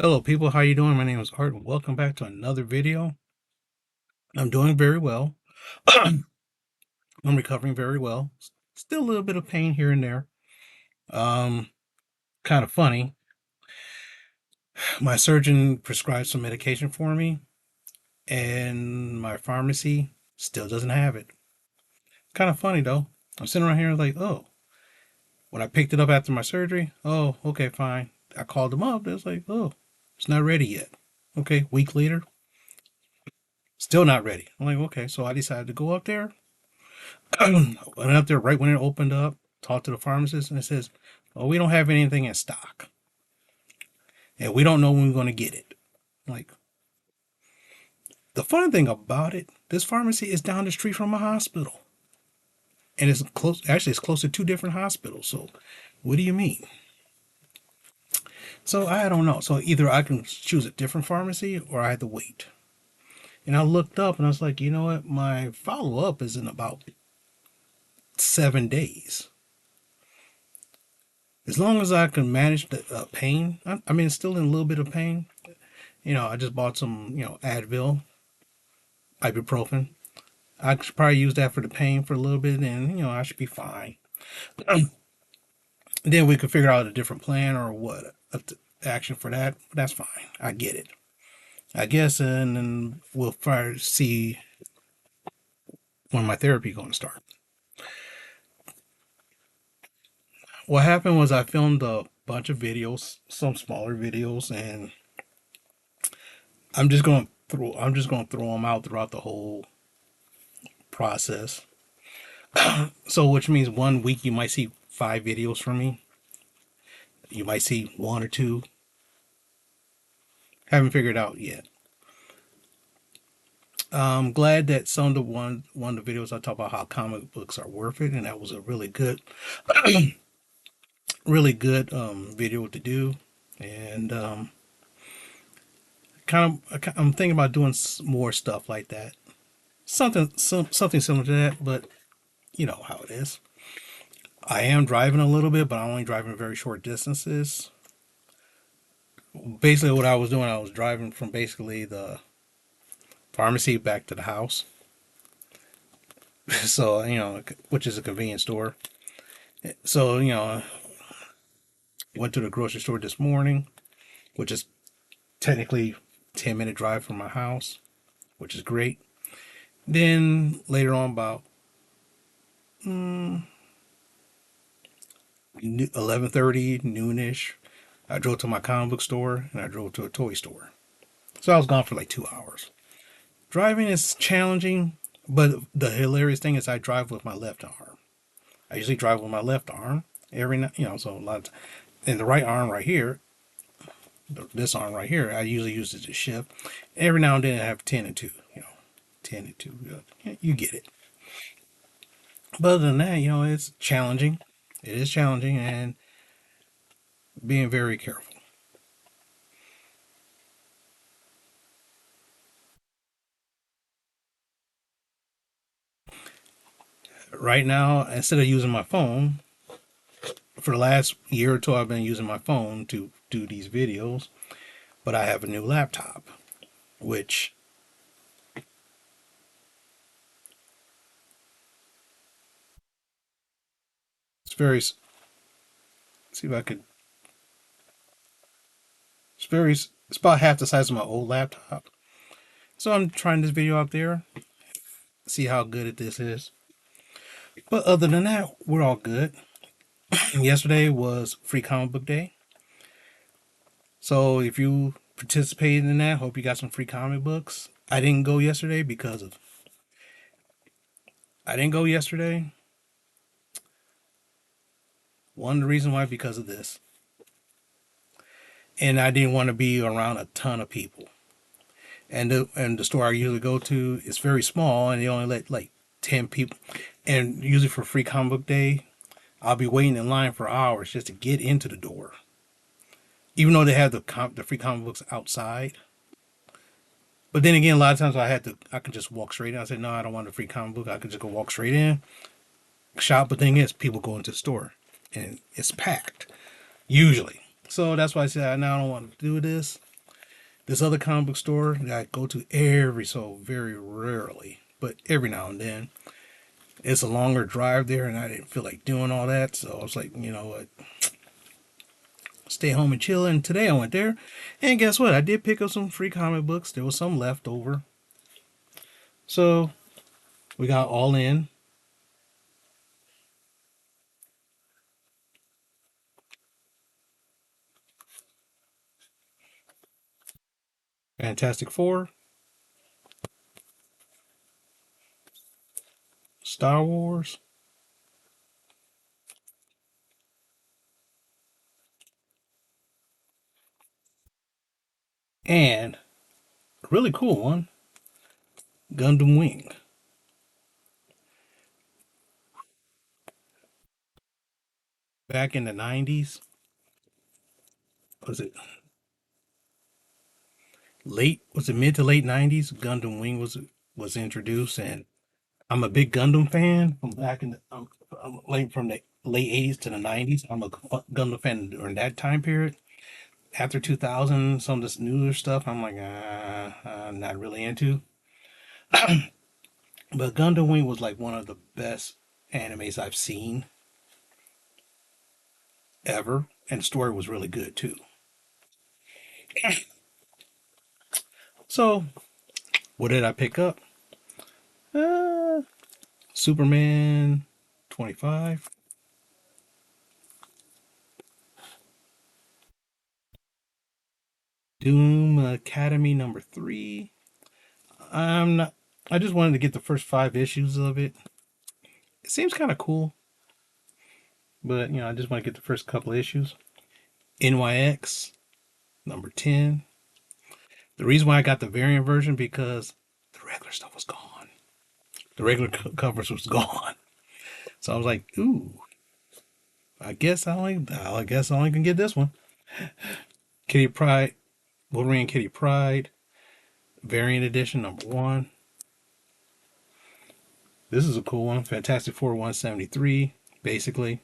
Hello people, how you doing? My name is Art and welcome back to another video. I'm doing very well. I'm recovering very well. Still a little bit of pain here and there. Um, Kind of funny. My surgeon prescribed some medication for me and my pharmacy still doesn't have it. Kind of funny though. I'm sitting around here like, oh, when I picked it up after my surgery, oh, okay, fine. I called them up. It's like, oh, it's not ready yet. Okay, week later, still not ready. I'm like, okay, so I decided to go up there. I went up there right when it opened up, talked to the pharmacist, and it says, "Oh, we don't have anything in stock, and we don't know when we're going to get it." Like, the funny thing about it, this pharmacy is down the street from a hospital, and it's close. Actually, it's close to two different hospitals. So, what do you mean? So I don't know. So either I can choose a different pharmacy, or I have to wait. And I looked up, and I was like, you know what? My follow up is in about 7 days. As long as I can manage the pain, I mean, it's still in a little bit of pain. I just bought some, Advil, ibuprofen. I could probably use that for the pain for a little bit, and I should be fine. Then we could figure out a different plan or what action for that. That's fine. I get it. I guess, and then we'll try to see when my therapy going to start. What happened was I filmed a bunch of videos, some smaller videos, and I'm just going to throw them out throughout the whole process. So, which means one week you might see 5 videos from me. You might see one or two. Haven't figured out yet. I'm glad that some of the one of the videos I talk about how comic books are worth it, and that was a really good video to do. And I'm thinking about doing more stuff like that. Something similar to that, but you know how it is. I am driving a little bit, but I'm only driving very short distances. Basically, what I was doing, I was driving from basically the pharmacy back to the house. So, which is a convenience store. So, went to the grocery store this morning, which is technically 10-minute drive from my house, which is great. Then later on, about 11:30, noonish, I drove to my comic book store and I drove to a toy store. So I was gone for like 2 hours. Driving is challenging, but the hilarious thing is I drive with my left arm. I usually drive with my left arm every night, so a lot of and the right arm right here, this arm right here, I usually use it to shift. Every now and then I have 10 and 2, 10 and 2. You get it. But other than that, it's challenging. It is challenging and being very careful. Right now, instead of using my phone, for the last year or two, I've been using my phone to do these videos, but I have a new laptop, which it's very, see if I could, it's about half the size of my old laptop. So I'm trying this video out there, see how good this is. But other than that, we're all good. Yesterday was Free Comic Book Day. So if you participated in that, hope you got some free comic books. I didn't go yesterday. One of the reasons why because of this. And I didn't want to be around a ton of people. And the store I usually go to is very small and they only let like 10 people. And usually for Free Comic Book Day, I'll be waiting in line for hours just to get into the door. Even though they have the free comic books outside. But then again, a lot of times I can just walk straight in. I said, no, I don't want a free comic book. I can just go walk straight in, shop. But the thing is, people go into the store and it's packed, usually. So that's why I said, now I don't want to do this. this other comic book store that I go to every so very rarely, but every now and then. It's a longer drive there, and I didn't feel like doing all that, so I was like, you know what, stay home and chill. And today I went there, and guess what? I did pick up some free comic books. There was some left over, so we got all in. Fantastic Four, Star Wars, and a really cool one, Gundam Wing. Back in the 90s, was it was it mid to late 90s? Gundam Wing was introduced, and I'm a big Gundam fan from back in the I'm like from the late 80s to the 90s. I'm a Gundam fan during that time period. After 2000, some of this newer stuff, I'm like, I'm not really into. But Gundam Wing was like one of the best animes I've seen ever, and the story was really good too. So, what did I pick up? Uh, Superman 25, Doom Academy number 3. I'm not. I just wanted to get the first 5 issues of it. It seems kind of cool, but I just want to get the first couple of issues. NYX number 10. The reason why I got the variant version because the regular stuff was gone. The regular covers was gone. So I was like, ooh, I guess I only can get this one. Kitty Pride, Wolverine Kitty Pride, variant edition number 1. This is a cool one. Fantastic Four 173, basically.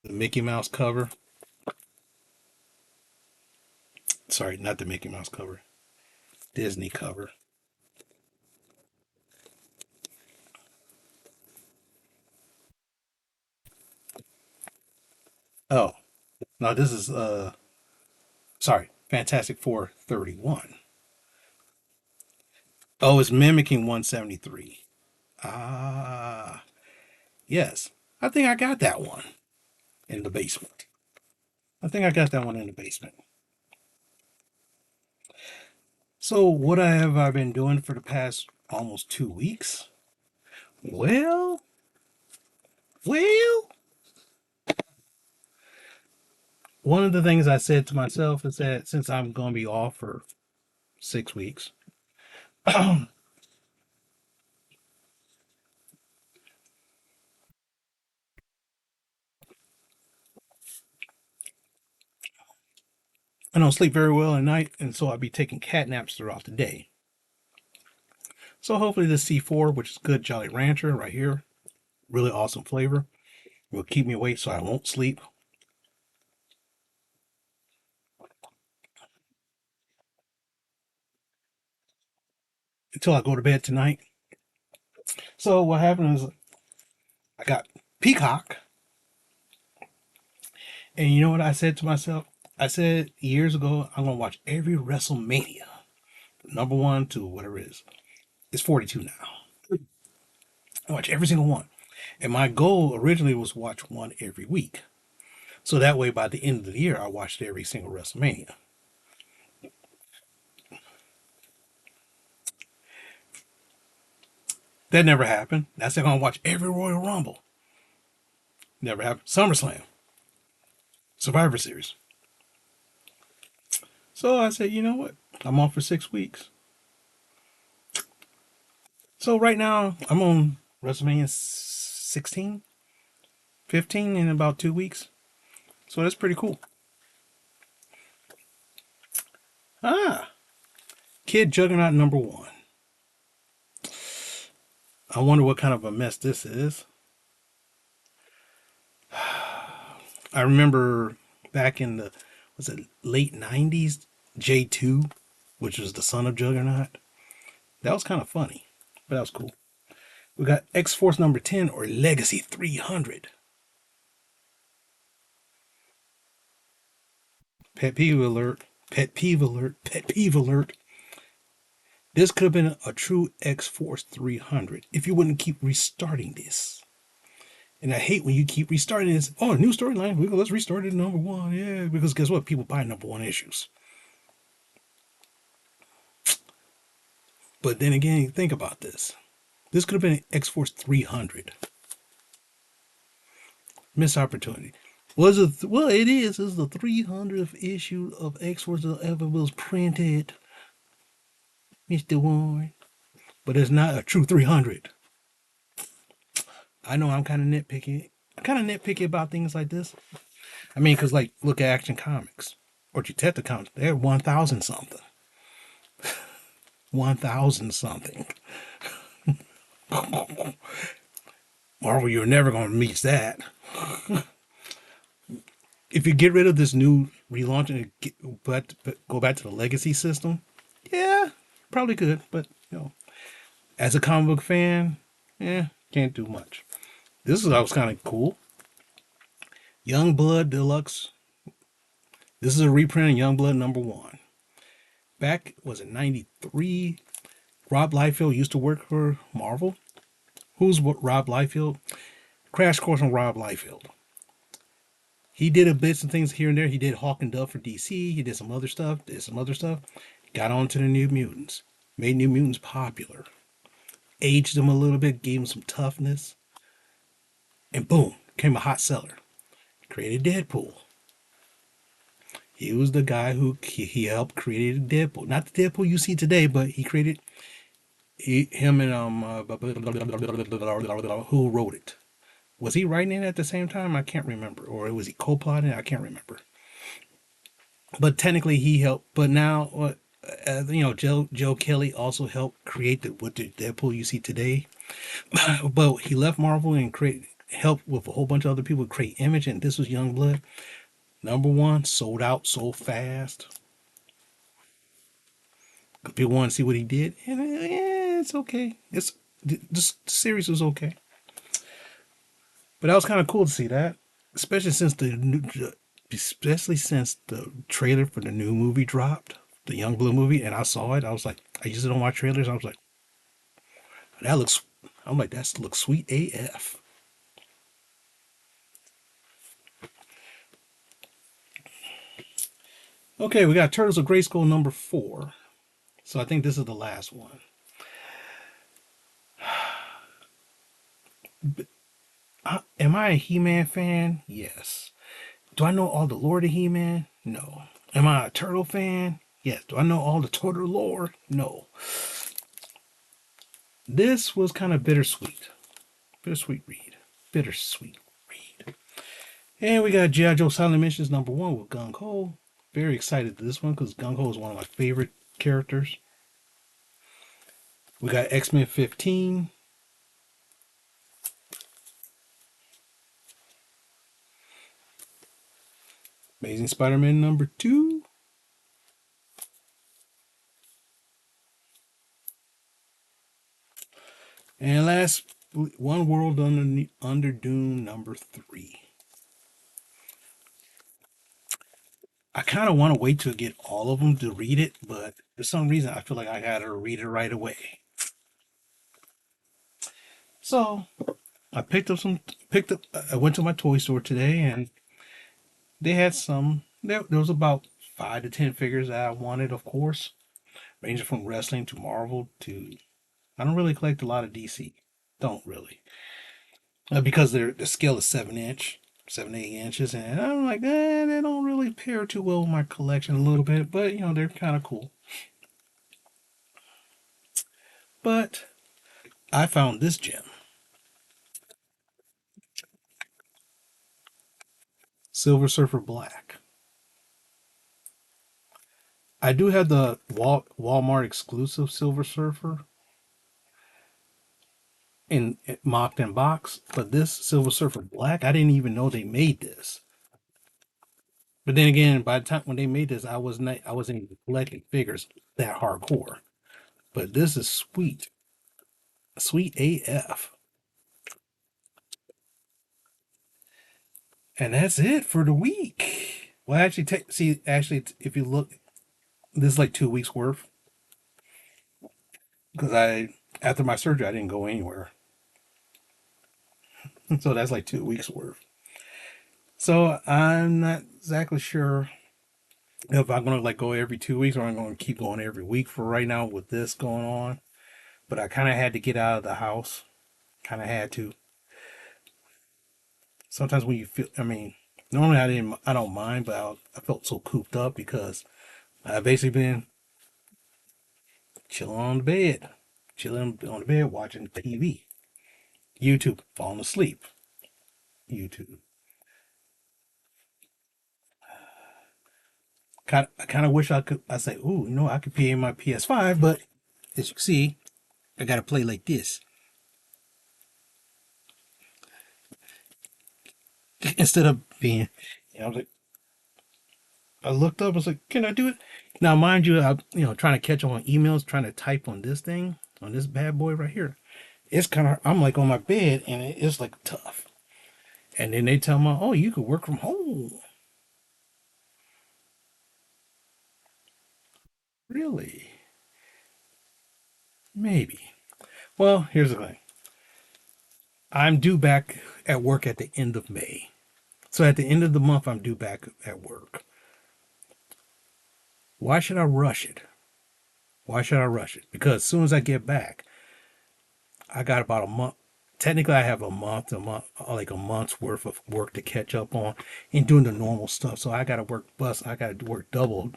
The Mickey Mouse cover. Sorry, not the Mickey Mouse cover. Disney cover. Oh, no, this is sorry, Fantastic Four 31. Oh, it's mimicking 173. Ah, yes. I think I got that one in the basement. I think I got that one in the basement. So, what have I been doing for the past almost 2 weeks? Well, well, one of the things I said to myself is that since I'm going to be off for 6 weeks, I don't sleep very well at night, and so I'll be taking cat naps throughout the day. So, hopefully, this C4, which is good Jolly Rancher right here, really awesome flavor, will keep me awake so I won't sleep until I go to bed tonight. So, what happened is I got Peacock. And you know what I said to myself? I said years ago, I'm going to watch every WrestleMania, number 1 to whatever it is. It's 42 now. I watch every single one. And my goal originally was watch one every week. So that way, by the end of the year, I watched every single WrestleMania. That never happened. I said I'm going to watch every Royal Rumble. Never happened. SummerSlam, Survivor Series. So I said, you know what? I'm off for 6 weeks. So right now, I'm on WrestleMania 16, 15 in about 2 weeks. So that's pretty cool. Ah, Kid Juggernaut number 1. I wonder what kind of a mess this is. I remember back in the, was it late 90s, J2, which was the son of Juggernaut. That was kind of funny, but that was cool. We got X Force number 10 or Legacy 300. Pet peeve alert, pet peeve alert, pet peeve alert. This could have been a true X Force 300 if you wouldn't keep restarting this. And I hate when you keep restarting this. Oh, new storyline. Let's restart it to number one. Yeah, because guess what? People buy number one issues. But then again, think about this. This could have been X Force 300. Missed opportunity. Was it? Well, it is. It's the 300th issue of X Force that ever was printed, Mr. Warren. But it's not a true 300. I know I'm kind of nitpicky. I'm kind of nitpicky about things like this. I mean, because, like, look at Action Comics or Detective Comics. They're 1,000 something. 1,000 something. Marvel, you're never going to reach that. If you get rid of this new relaunch and but go back to the legacy system, yeah, probably could. But, as a comic book fan, can't do much. This was kind of cool. Young Blood Deluxe. This is a reprint of Young Blood number one. Back, was it 93? Rob Liefeld used to work for Marvel. Who's Rob Liefeld? Crash course on Rob Liefeld. He did a bits and things here and there. He did Hawk and Dove for DC. He did some other stuff. Got on to the New Mutants. Made New Mutants popular. Aged them a little bit. Gave them some toughness. And boom, became a hot seller. Created Deadpool. He was the guy who he helped create Deadpool. Not the Deadpool you see today, but he created him and who wrote it. Was he writing it at the same time? I can't remember. Or was he co-plotting? I can't remember. But technically he helped. But now, Joe Kelly also helped create the Deadpool you see today. But he left Marvel and helped with a whole bunch of other people create Image, and this was Youngblood. Number one, sold out so fast. People want to see what he did, and it's okay. The series was okay, but that was kind of cool to see that, especially since especially since the trailer for the new movie dropped, the Youngblood movie, and I saw it. I was like, I used it on my trailers. I was like, that looks. I'm like, that looks sweet AF. Okay, we got Turtles of Grayskull number 4. So I think this is the last one. Am I a He-Man fan? Yes. Do I know all the lore to He-Man? No. Am I a Turtle fan? Yes. Do I know all the Turtle lore? No. This was kind of bittersweet. Bittersweet read. Bittersweet read. And we got G.I. Joe Silent Missions number 1 with Gung Ho. Very excited to this one because Gung Ho is one of my favorite characters. We got X-Men 15. Amazing Spider-Man number 2. And last, One World Under Doom number 3. I kind of want to wait to get all of them to read it, but for some reason I feel like I gotta read it right away. So I I went to my toy store today and they had some, there was about 5 to 10 figures that I wanted, of course, ranging from wrestling to Marvel to, I don't really collect a lot of DC. Don't really. Because the scale is 7 inch, 7 to 8 inches, and I'm like, they don't really pair too well with my collection a little bit, but they're kind of cool. But I found this gem, Silver Surfer Black. I do have the Walmart exclusive Silver Surfer in mocked in box, but this Silver Surfer Black, I didn't even know they made this. But then again, by the time when they made this, I wasn't even collecting figures that hardcore. But this is sweet, sweet AF. And that's it for the week. Well, actually, if you look, this is like 2 weeks worth because after my surgery, I didn't go anywhere, so that's like 2 weeks worth. So I'm not exactly sure if I'm gonna like go every 2 weeks or I'm gonna keep going every week for right now with this going on. But I kind of had to get out of the house. Kind of had to. Sometimes when you feel, I mean, normally I don't mind, but I felt so cooped up because I basically been chilling on the bed, chilling on the bed watching TV, YouTube, falling asleep, YouTube. I kind of wish I could. I say, ooh, I could play my PS5, but as you can see, I got to play like this instead of being. I was like, I looked up. I was like, can I do it? Now, mind you, trying to catch up on emails, trying to type on this thing, on this bad boy right here. It's kind of. I'm like on my bed, and it's like tough. And then they tell me, oh, you could work from home. Really? Maybe. Well, here's the thing. I'm due back at work at the end of May. So at the end of the month, I'm due back at work. Why should I rush it? Why should I rush it? Because as soon as I get back, I got about a month. Technically, I have like a month's worth of work to catch up on and doing the normal stuff. So I got to work bus. I got to work double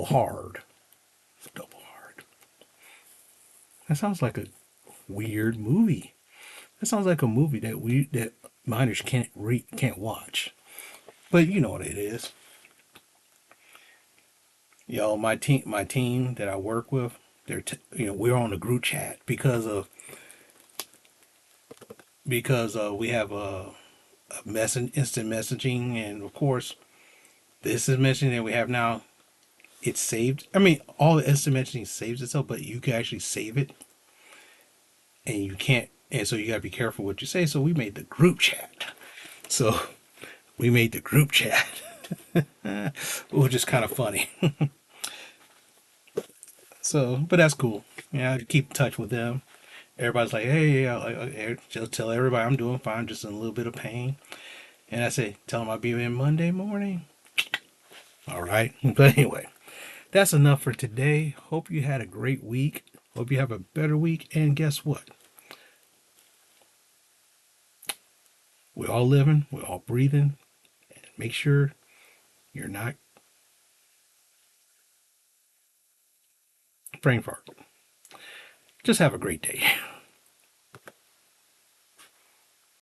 hard, double hard. That sounds like a weird movie. That sounds like a movie that minors can't watch. But you know what it is. My team that I work with, we're on a group chat because we have instant messaging, and of course this is messaging that we have now. It's saved. I mean, all the instant messaging saves itself, but you can actually save it, and you can't. And so you gotta be careful what you say. So we made the group chat. So we made the group chat, which is kind of funny. So, but that's cool. Yeah, I keep in touch with them. Everybody's like, hey, yeah, just tell everybody I'm doing fine, just in a little bit of pain. And I say, tell them I'll be in Monday morning. All right. But anyway, that's enough for today. Hope you had a great week. Hope you have a better week. And guess what? We're all living, we're all breathing. Make sure you're not brain fart. Just have a great day.